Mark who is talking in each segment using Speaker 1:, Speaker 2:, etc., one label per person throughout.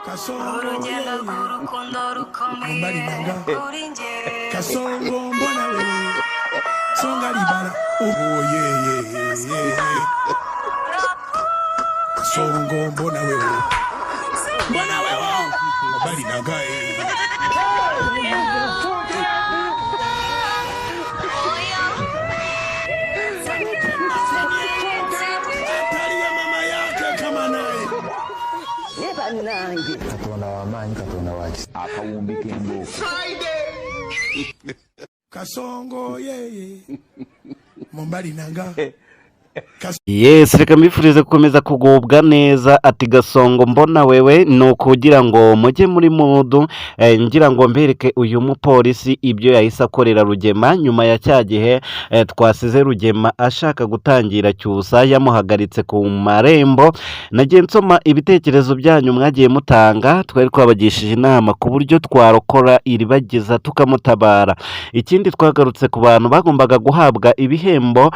Speaker 1: urugendo rw'urukundo rukomeye kuri njye Kasongo mbona wewe songa libala Kasongo mbona wewe mbali nangae
Speaker 2: Katonda w'amaanyi Katonda waki akawumbika embuuka
Speaker 1: Kasongo yeye mumbali nanga
Speaker 3: Yes, reka mbifurize gukomeza kugubwa neza. Ati Gasongo mbona wewe no kugira ngo mujye muri mudu ngira ngo mbereke uyu mupolisi ibyo yahise akorera Rugema nyuma ya cya gihe twasize Rugema ashaka gutangira cyusa yamuhagaritse ku marembo. Nagiye nsoma ibitekerezo byanyu mwagiye mutanga, twari twabagishije inama ku buryo twarokora iribagiza tukamutabara. Ikindi twagarutse ku bantu bagombaga guhabwa ibihembo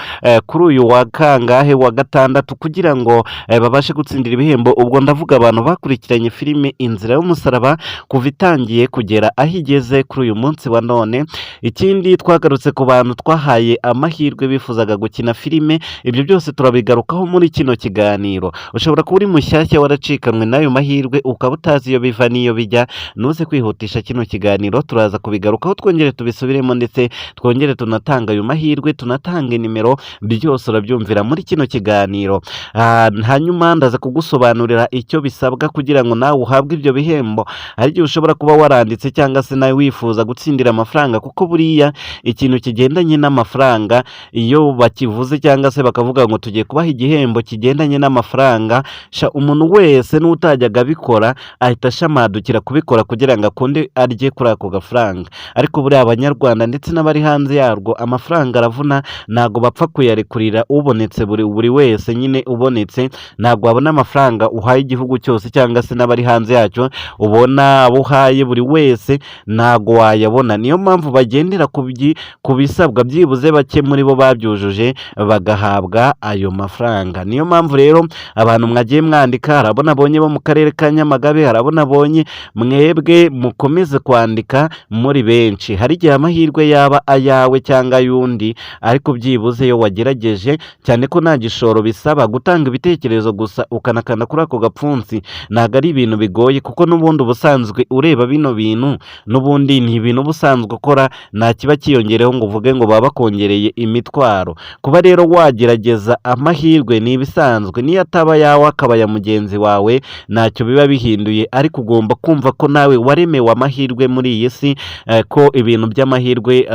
Speaker 3: kuri uyu wa kangahe wa gatandatu kugira ngo babashe gutsindira ibihembo. Ubwo ndavuga abantu bakurikiranye filime Inzira y'Umusaraba kuva itangiye kugera aho igeze kuri uyu munsi wa none. Ikindi twagarutse ku bantu twahaye amahirwe bifuzaga gukina filime. Ibyo byose turabigarukaho muri kino kiganiro. Ushobora kuba uri mushyashya waracikanwe n'ayo mahirwe ukaba utazi iyo biva n'iyo bijya, nuze kwihutisha kino kiganiro turaza kubigarukaho twongere tubisubiremo ndetse twongere tunatanga ayo mahirwe, tunatanga nimero, byose urabyumvira muri kino kiganiro. Hanyuma ndaza kugusobanurira icyo bisabwa kugira ngo nawe uhabwe ibyo bihembo. Hari igihe ushobora kuba waranditse cyangwa se nawe wifuza gutsindira amafaranga, kuko buriya ikintu kigendanye n'amafaranga iyo bakivuze cyangwa se bakavuga ngo tugiye kubaha igihembo kigendanye n'amafaranga, umuntu wese n'utajyaga abikora ahita ashamadukira kubikora kugira ngo akunde arye kuri ako gafaranga. Ariko buriya abanyarwanda ndetse n'abari hanze yarwo amafaranga aravuna, ntago bapfa kuyarekurira ubonetse buri wese nyine ubonetse. Ntabwo wabona amafaranga uhaye igihugu cyose cyangwa se n'abari hanze yacyo ubona abo uhaye buri wese, ntago wayabona. Niyo mpamvu bagendera ku bisabwa, byibuze bake muri bo babyujuje bagahabwa ayo mafaranga. Niyo mpamvu rero abantu mwagiye mwandika, harabona abonye bo mu karere ka Nyamagabe, harabona abonye mwebwe mukomeze kwandika muri benshi. Hari igihe amahirwe yaba ayawe cyangwa ay'undi, ariko byibuze yo wagerageje, cyane ko nta gishoro bisaba gutanga ibitekerezo gusa ukanakanda kuri ako gapfunsi. Ntabwo ari ibintu bigoye, kuko n'ubundi ubusanzwe ureba bino bintu n'ubundi ni ibintu ubusanzwe ukora, nta kiba kiyongereho ngo uvuge ngo baba bakongereye imitwaro. Kuba rero wagerageza amahirwe ni ibisanzwe, niyo ataba yawe akaba ya mugenzi wawe ntacyo biba bihinduye, ariko ugomba kumva ko nawe waremewe amahirwe muri iyi si, ko ibintu by'amahirwe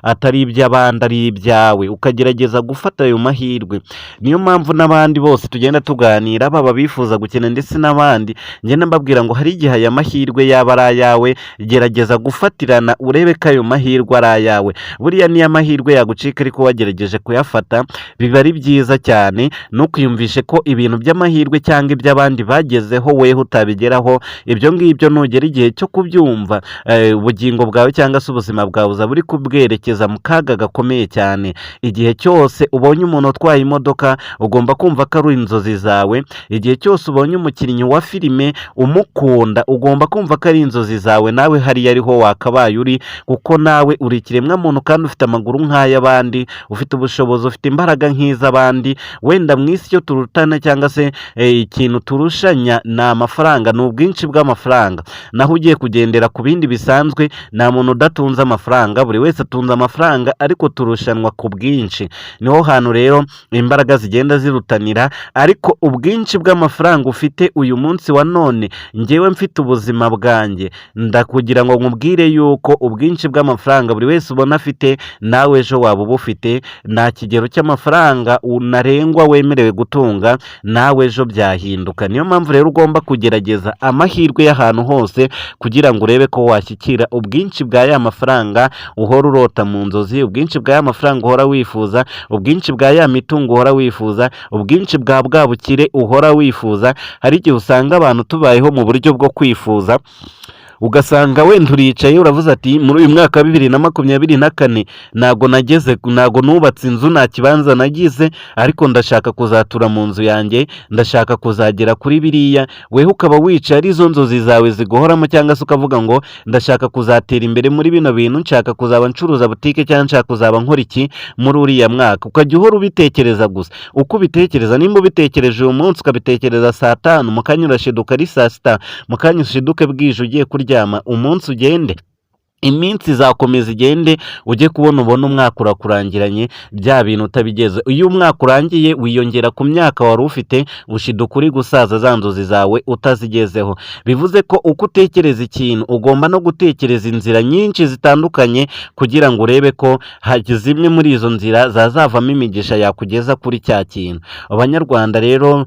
Speaker 3: atari iby'abandi ari ibyawe, ukagerageza gufata ayo mahirwe. Niyo mpamvu n'abandi bose tugenda tuganira, baba bifuza gukina ndetse n'abandi, ngenda mbabwira ngo hari igihe aya mahirwe yaba ari ayawe, gerageza gufatirana urebe ko ayo mahirwe ari ayawe. Buriya niyo amahirwe yagucika ariko wagerageje kuyafata biba ari byiza cyane. Ntukiyumvishe ko ibintu by'amahirwe cyangwa iby'abandi bagezeho weho utabigeraho. Ibyo ngibyo nugera igihe cyo kubyumva, ubugingo bwawe cyangwa se ubuzima bwawe uza buri kubwerekeza mu kaga gakomeye cyane. Igihe cyose ubonye umuntu utwaye imodoka ugomba kumva ko ari inzozi zawe. Igihe cyose ubonye umukinnyi wa filime umukunda ugomba kumva ko ari inzozi zawe, nawe hariya ariho wakabaye uri, kuko nawe uri ikiremwa muntu kandi ufite amaguru nk'ay'abandi, ufite ubushobozi, ufite imbaraga nk'iz'abandi. Wenda mu isi cyo turutana cyangwa se ikintu turushanya ni amafaranga, ni ubwinshi bw'amafaranga. Naho ugiye kugendera ku bindi bisanzwe, nta muntu udatunze amafaranga, buri wese atunze amafaranga, ariko turushanwa ku bwinshi. Niho hantu rero imbaraga zigenda zirutanira. Ariko ubwinshi bw'amafaranga ufite uyu munsi wa none, njyewe mfite ubuzima bwanjye, ndakugira ngo nkubwire yuko ubwinshi bw'amafaranga buri wese ubona afite nawe ejo waba ubufite. Nta kigero cy'amafaranga unarengwa wemerewe gutunga, nawe ejo byahinduka. Niyo mpamvu rero ugomba kugerageza amahirwe y'ahantu hose kugira ngo urebe ko washyikira ubwinshi bwa ya mafaranga uhora urota mu nzozi, ubwinshi bwa ya mafaranga uhora wifuza, ubwinshi bwa ya mitungo uhora wifuza, ubwinshi bwa bwa bukire uhora wifuza. Hari igihe usanga abantu tubayeho mu buryo bwo kwifuza, ugasanga wenda uricaye uravuze ati muri uyu mwaka wa 2024 ntago nubatse inzu, nta kibanza nagize, ariko ndashaka kuzatura mu nzu yanjye, ndashaka kuzagera kuri biriya. weho ukaba wicaye ari izo nzozi zawe ziguhoramo, cyangwa se ukavuga ngo ndashaka kuzatera imbere muri bino bintu, nshaka kuzaba ncuruza butike cyangwa nshaka kuzaba nkora iki muri uriya mwaka. Ukajya uhora ubitekereza gusa. Uko ubitekereza, nimba ubitekereje uyu munsi ukabitekereza saa 5, mu kanya urashiduka ari saa 6, mu kanya ushiduke bwije ugiye kuryama, umunsi ugende, iminsi izakomeza igende, ujye kubona ubona umwaka urakurangiranye bya bintu utabigeze. Iyo umwaka urangiye wiyongera ku myaka wari ufite, ushiduka uri gusaza za nzozi zawe utazigezeho. Bivuze ko uko utekereza ikintu ugomba no gutekereza inzira nyinshi zitandukanye kugira ngo urebe ko zimwe muri izo nzira zazavamo imigisha yakugeza kuri cya kintu. Abanyarwanda rero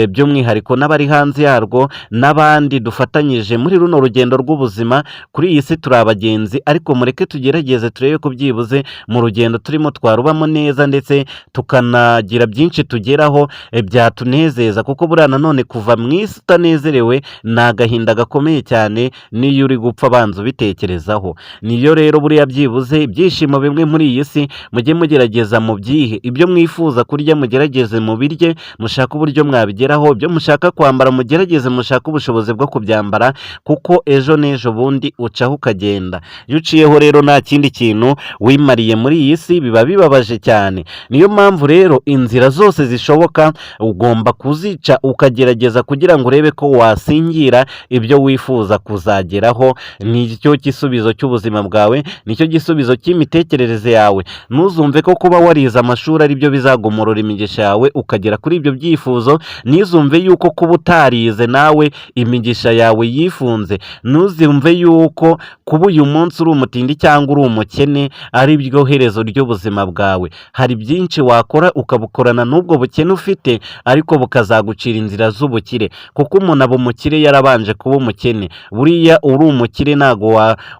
Speaker 3: by'umwihariko n'abari hanze yarwo n'abandi dufatanyije muri runo rugendo rw'ubuzima, kuri iyi si turi abagenzi, ariko mureke tugerageze turebe ko byibuze mu rugendo turimo twarubamo neza, ndetse tukanagira byinshi tugeraho byatunezeza, kuko buriya nanone kuva mu isi utanezerewe ni agahinda gakomeye cyane n'iyo uri gupfa banza ubitekerezaho. niyo rero buriya byibuze ibyishimo bimwe muri iyi si mujye mugerageza mu byihe, ibyo mwifuza kurya mugerageze mu birye, mushaka uburyo mwabigeraho, ibyo mushaka kwambara mugerageze mushaka ubushobozi bwo kubyambara, kuko ejo n'ejo bundi ucaho ukagenda. Iyo uciyeho rero nta kindi kintu wimariye muri iyi si biba bibabaje cyane. Niyo mpamvu rero inzira zose zishoboka ugomba kuzica ukagerageza kugira ngo urebe ko wasingira ibyo wifuza kuzageraho. Nicyo gisubizo cy'ubuzima bwawe, nicyo gisubizo cy'imitekerereze yawe. Ntuzumve ko kuba warize amashuri ari byo bizagomorora imigisha yawe ukagera kuri ibyo byifuzo. Ntuzumve yuko kuba utarize nawe imigisha yawe yifunze. Ntuzumve yuko kuba uyu munsi uri umutindi cyangwa uri umukene ari byo herezo ry'ubuzima bwawe. Hari byinshi wakora ukabukorana n'ubwo bukene ufite, ariko bukazagucira inzira z'ubukire, kuko umuntu aba umukire yarabanje kuba umukene. Buriya uri umukire ntago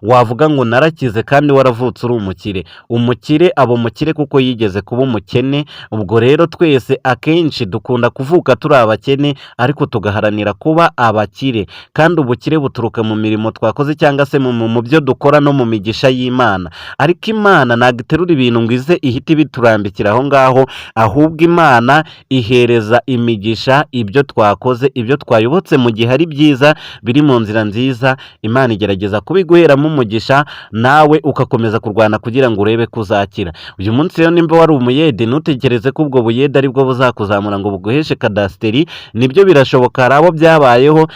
Speaker 3: wavuga ngo narakize kandi waravutse uri umukire. Umukire aba umukire kuko yigeze kuba umukene. Ubwo rero twese akenshi dukunda kuvuka turi abakene, ariko tugaharanira kuba abakire, kandi ubukire buturuka mu mirimo twakoze cyangwa se mu byo dukora no mu migisha y'Imana. Ariko Imana ntabwo iterura ibintu ngo ize ihite biturambikira aho ngaho, ahubwo Imana ihereza imigisha ibyo twakoze, ibyo twayobotse mu gihe ari byiza biri mu nzira nziza. Imana igerageza kubiguheramo umugisha, nawe ugakomeza kurwana kugira ngo urebe kuzakira. Uyu munsi rero nimba wari umuyede, ntutekereze ko ubwo buyede ari bwo buzakuzamura ngo buguheshe kadasiteri. Nibyo birashoboka, hari abo byabayeho,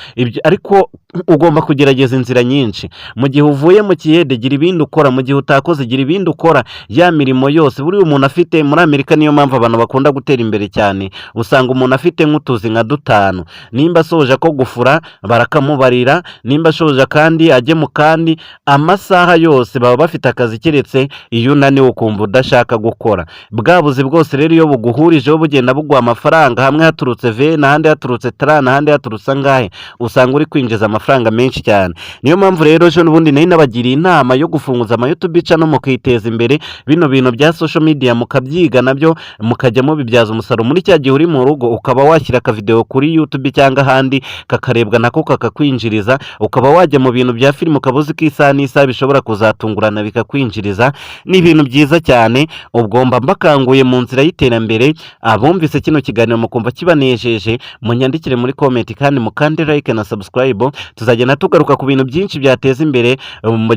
Speaker 3: ariko ugomba kugerageza inzira nyinshi. Mu gihe uvuye mu kiyede gira ibindi ukora, mu gihe utakoze gira ibindi ukora. Ya mirimo yose buri umuntu afite muri Amerika, niyo mpamvu abantu bakunda gutera imbere cyane. Usanga umuntu afite nk'utuzi nka 5, nimba asoje ko gufura barakamubarira, nimba asoje kandi ajye mu kandi, amasaha yose baba bafite akazi, keretse iyo unaniwe ukumva udashaka gukora. Bwa buzi bwose rero iyo buguhurijeho bugenda buguha amafaranga, hamwe haturutse V n'ahandi haturutse 30 n'ahandi haturutse angahe, usanga uri kwinjiza amafaranga menshi cyane. Niyo mpamvu rero ejo n'ubundi nari nabagiriye inama yo gufunguza ama YouTube channel mukiteza imbere, bino bintu bya social media mukabyiga nabyo mukajya mubibyaza umusaruro. Muri cya gihe uri mu rugo ukaba washyira ka video kuri YouTube cyangwa handi kakarebwa nako kakakwinjiriza, ukaba wajya mu bintu bya film ukabuzi k'isa n'isa bishobora kuzatungurana bikakwinjiriza. Ni ibintu byiza cyane. Ubwo mbakanguye mu nzira y'iterambere. Abumvise kino kiganiro mukumva kibanejeje, munyandikire muri comment kandi mukande like na subscribe. Tuzagenda tugaruka ku bintu byinshi byateza imbere,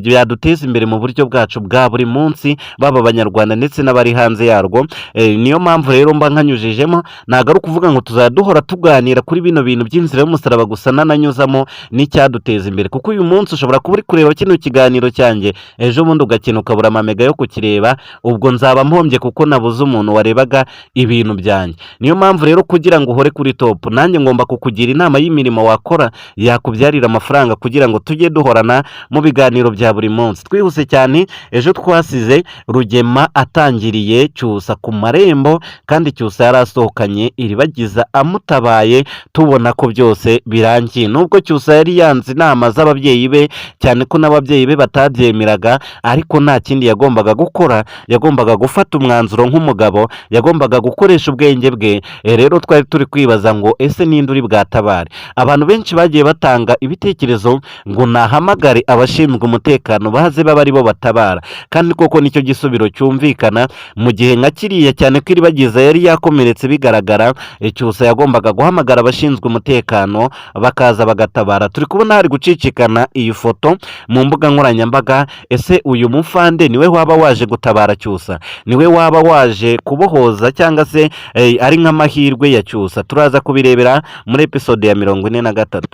Speaker 3: byaduteza imbere mu buryo bwacu bwa buri munsi, baba abanyarwanda ndetse n'abari hanze yarwo. Niyo mpamvu rero mba nkanyujijemo, nagaruka kuvuga ngo tuzaduhora tuganira kuri bino bintu by'inzira y'umusaraba gusa nananyuzamo n'icyaduteza imbere, kuko uyu munsi ushobora kuba uri kureba kino kiganiro cyanjye, ejo bundi ugakina ukabura amamega yo kukireba. Ubwo nzaba mpombye kuko nabuze umuntu warebaga ibintu byanjye. Niyo mpamvu rero kugira ngo uhore kuri top, nanjye ngomba kukugira inama y'imirimo wakora yakubyarira amafaranga, kugira ngo tujye duhorana mu biganiro bya rya buri munsi. Twihuse cyane, ejo twasize Rugema atangiriye Cyusa ku marembo, kandi Cyusa yari asohokanye Iribagiza amutabaye, tubona ko byose birangiye. Nubwo Cyusa yari yanze inama z'ababyeyi be, cyane ko n'ababyeyi be batabyemeraga, ariko nta kindi yagombaga gukora, yagombaga gufata umwanzuro nk'umugabo, yagombaga gukoresha ubwenge bwe. Rero twari turi kwibaza ngo ese ninde uri bwatabare? Abantu benshi bagiye batanga ibitekerezo ngo nahamagare abashinzwe umutekano baze baba ari bo batabara, kandi koko nicyo gisubiro cyumvikana mu gihe nka kiriya, cyane ko Iribagiza yari yakomeretse bigaragara. Cyusa yagombaga guhamagara abashinzwe umutekano bakaza bagatabara. Turi kubona hari gucicikana iyi foto mu mbuga nkoranyambaga. Ese uyu mufande niwe waba waje gutabara Cyusa? Niwe waba waje kubohoza, cyangwa se ari nk'amahirwe ya Cyusa? Turaza kubirebera muri episode ya 43.